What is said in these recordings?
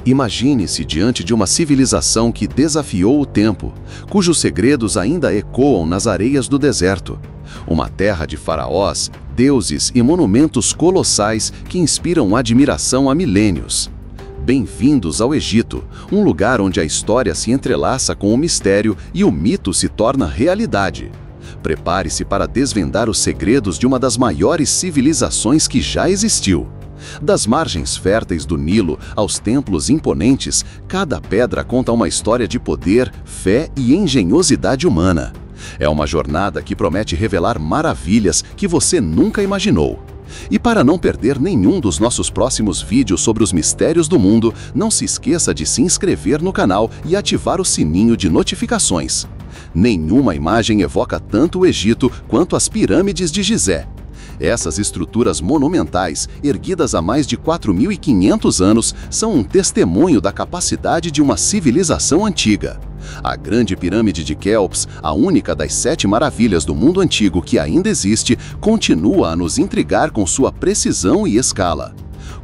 Imagine-se diante de uma civilização que desafiou o tempo, cujos segredos ainda ecoam nas areias do deserto. Uma terra de faraós, deuses e monumentos colossais que inspiram admiração há milênios. Bem-vindos ao Egito, um lugar onde a história se entrelaça com o mistério e o mito se torna realidade. Prepare-se para desvendar os segredos de uma das maiores civilizações que já existiu. Das margens férteis do Nilo aos templos imponentes, cada pedra conta uma história de poder, fé e engenhosidade humana. É uma jornada que promete revelar maravilhas que você nunca imaginou. E para não perder nenhum dos nossos próximos vídeos sobre os mistérios do mundo, não se esqueça de se inscrever no canal e ativar o sininho de notificações. Nenhuma imagem evoca tanto o Egito quanto as pirâmides de Gizé. Essas estruturas monumentais, erguidas há mais de 4.500 anos, são um testemunho da capacidade de uma civilização antiga. A Grande Pirâmide de Quéops, a única das 7 maravilhas do mundo antigo que ainda existe, continua a nos intrigar com sua precisão e escala.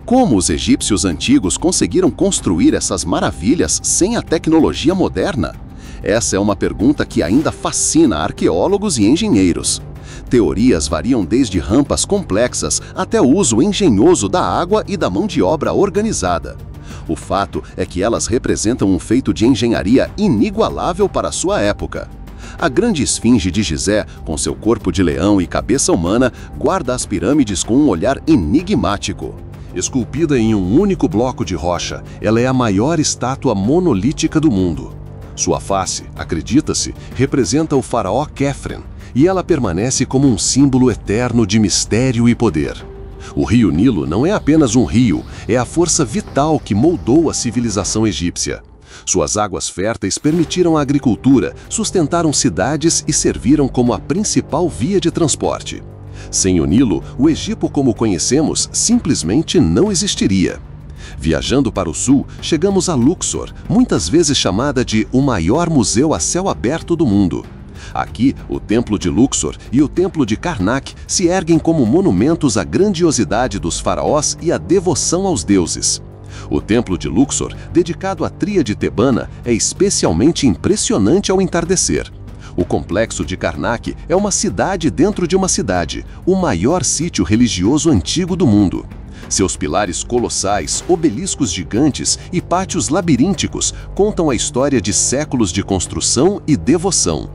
Como os egípcios antigos conseguiram construir essas maravilhas sem a tecnologia moderna? Essa é uma pergunta que ainda fascina arqueólogos e engenheiros. Teorias variam desde rampas complexas até o uso engenhoso da água e da mão de obra organizada. O fato é que elas representam um feito de engenharia inigualável para sua época. A grande esfinge de Gizé, com seu corpo de leão e cabeça humana, guarda as pirâmides com um olhar enigmático. Esculpida em um único bloco de rocha, ela é a maior estátua monolítica do mundo. Sua face, acredita-se, representa o faraó Khefren, e ela permanece como um símbolo eterno de mistério e poder. O rio Nilo não é apenas um rio, é a força vital que moldou a civilização egípcia. Suas águas férteis permitiram a agricultura, sustentaram cidades e serviram como a principal via de transporte. Sem o Nilo, o Egito como conhecemos simplesmente não existiria. Viajando para o sul, chegamos a Luxor, muitas vezes chamada de o maior museu a céu aberto do mundo. Aqui, o Templo de Luxor e o Templo de Karnak se erguem como monumentos à grandiosidade dos faraós e à devoção aos deuses. O Templo de Luxor, dedicado à tríade tebana, é especialmente impressionante ao entardecer. O Complexo de Karnak é uma cidade dentro de uma cidade, o maior sítio religioso antigo do mundo. Seus pilares colossais, obeliscos gigantes e pátios labirínticos contam a história de séculos de construção e devoção.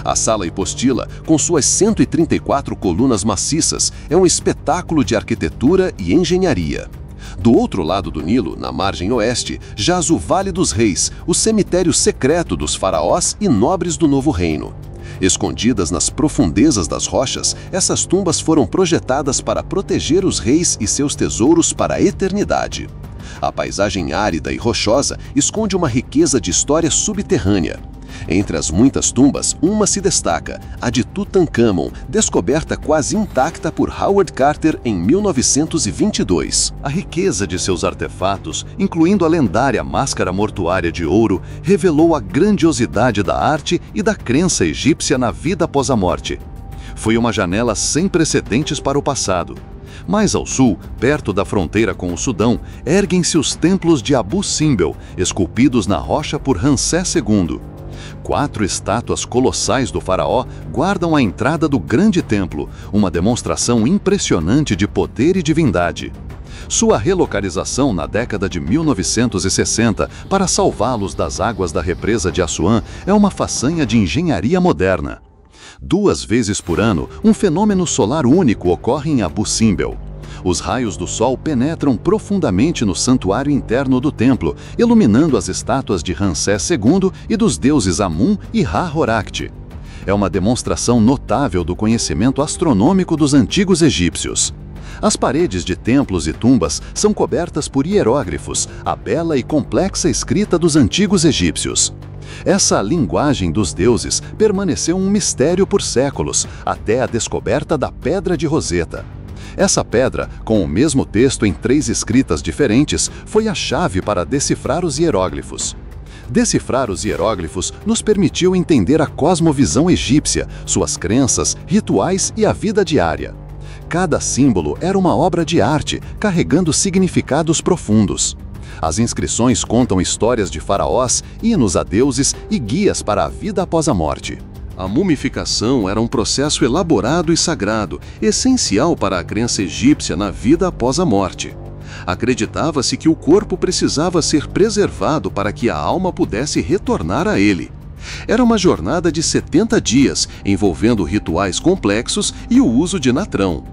A Sala Hipostila, com suas 134 colunas maciças, é um espetáculo de arquitetura e engenharia. Do outro lado do Nilo, na margem oeste, jaz o Vale dos Reis, o cemitério secreto dos faraós e nobres do Novo Reino. Escondidas nas profundezas das rochas, essas tumbas foram projetadas para proteger os reis e seus tesouros para a eternidade. A paisagem árida e rochosa esconde uma riqueza de história subterrânea. Entre as muitas tumbas, uma se destaca, a de Tutankhamon, descoberta quase intacta por Howard Carter em 1922. A riqueza de seus artefatos, incluindo a lendária máscara mortuária de ouro, revelou a grandiosidade da arte e da crença egípcia na vida após a morte. Foi uma janela sem precedentes para o passado. Mais ao sul, perto da fronteira com o Sudão, erguem-se os templos de Abu Simbel, esculpidos na rocha por Ramsés II. 4 estátuas colossais do faraó guardam a entrada do grande templo, uma demonstração impressionante de poder e divindade. Sua relocalização na década de 1960 para salvá-los das águas da represa de Assuã é uma façanha de engenharia moderna. 2 vezes por ano, um fenômeno solar único ocorre em Abu Simbel. Os raios do sol penetram profundamente no santuário interno do templo, iluminando as estátuas de Ramsés II e dos deuses Amun e Ra-Horakhti. É uma demonstração notável do conhecimento astronômico dos antigos egípcios. As paredes de templos e tumbas são cobertas por hieróglifos, a bela e complexa escrita dos antigos egípcios. Essa linguagem dos deuses permaneceu um mistério por séculos, até a descoberta da Pedra de Roseta. Essa pedra, com o mesmo texto em 3 escritas diferentes, foi a chave para decifrar os hieróglifos. Decifrar os hieróglifos nos permitiu entender a cosmovisão egípcia, suas crenças, rituais e a vida diária. Cada símbolo era uma obra de arte, carregando significados profundos. As inscrições contam histórias de faraós, hinos a deuses e guias para a vida após a morte. A mumificação era um processo elaborado e sagrado, essencial para a crença egípcia na vida após a morte. Acreditava-se que o corpo precisava ser preservado para que a alma pudesse retornar a ele. Era uma jornada de 70 dias, envolvendo rituais complexos e o uso de natrão.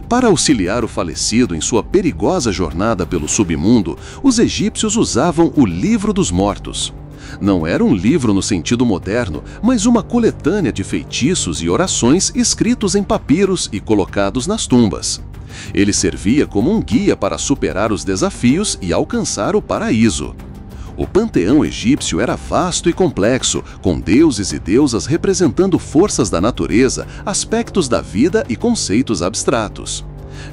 Para auxiliar o falecido em sua perigosa jornada pelo submundo, os egípcios usavam o Livro dos Mortos. Não era um livro no sentido moderno, mas uma coletânea de feitiços e orações escritos em papiros e colocados nas tumbas. Ele servia como um guia para superar os desafios e alcançar o paraíso. O panteão egípcio era vasto e complexo, com deuses e deusas representando forças da natureza, aspectos da vida e conceitos abstratos.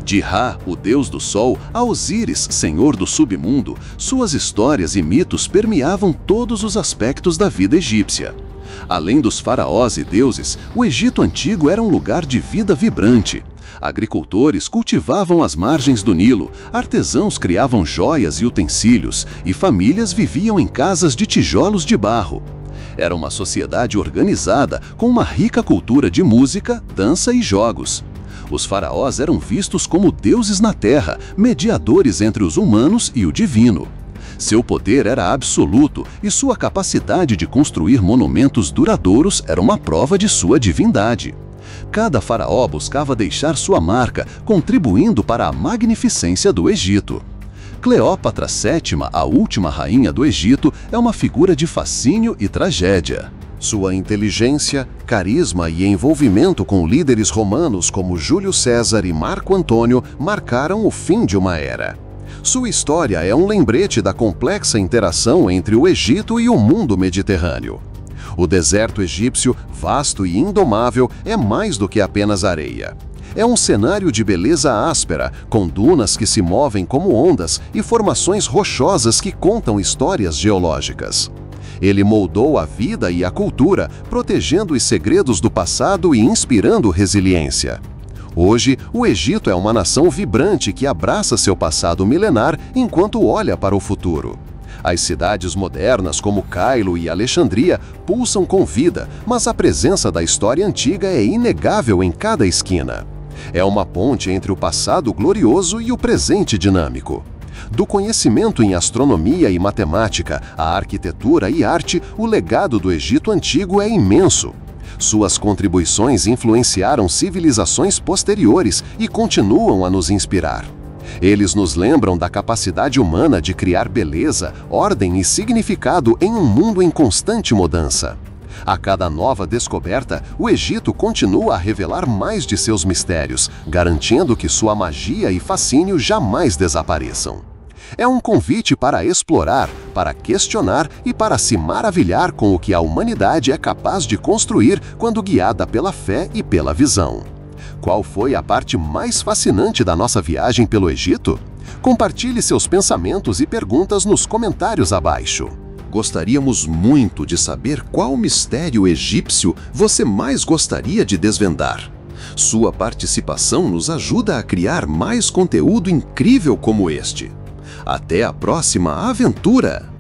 De Ra, o deus do sol, a Osíris, senhor do submundo, suas histórias e mitos permeavam todos os aspectos da vida egípcia. Além dos faraós e deuses, o Egito Antigo era um lugar de vida vibrante. Agricultores cultivavam as margens do Nilo, artesãos criavam joias e utensílios, e famílias viviam em casas de tijolos de barro. Era uma sociedade organizada, com uma rica cultura de música, dança e jogos. Os faraós eram vistos como deuses na terra, mediadores entre os humanos e o divino. Seu poder era absoluto e sua capacidade de construir monumentos duradouros era uma prova de sua divindade. Cada faraó buscava deixar sua marca, contribuindo para a magnificência do Egito. Cleópatra VII, a última rainha do Egito, é uma figura de fascínio e tragédia. Sua inteligência, carisma e envolvimento com líderes romanos como Júlio César e Marco Antônio marcaram o fim de uma era. Sua história é um lembrete da complexa interação entre o Egito e o mundo mediterrâneo. O deserto egípcio, vasto e indomável, é mais do que apenas areia. É um cenário de beleza áspera, com dunas que se movem como ondas e formações rochosas que contam histórias geológicas. Ele moldou a vida e a cultura, protegendo os segredos do passado e inspirando resiliência. Hoje, o Egito é uma nação vibrante que abraça seu passado milenar enquanto olha para o futuro. As cidades modernas como Cairo e Alexandria pulsam com vida, mas a presença da história antiga é inegável em cada esquina. É uma ponte entre o passado glorioso e o presente dinâmico. Do conhecimento em astronomia e matemática, à arquitetura e arte, o legado do Egito Antigo é imenso. Suas contribuições influenciaram civilizações posteriores e continuam a nos inspirar. Eles nos lembram da capacidade humana de criar beleza, ordem e significado em um mundo em constante mudança. A cada nova descoberta, o Egito continua a revelar mais de seus mistérios, garantindo que sua magia e fascínio jamais desapareçam. É um convite para explorar, para questionar e para se maravilhar com o que a humanidade é capaz de construir quando guiada pela fé e pela visão. Qual foi a parte mais fascinante da nossa viagem pelo Egito? Compartilhe seus pensamentos e perguntas nos comentários abaixo. Gostaríamos muito de saber qual mistério egípcio você mais gostaria de desvendar. Sua participação nos ajuda a criar mais conteúdo incrível como este. Até a próxima aventura!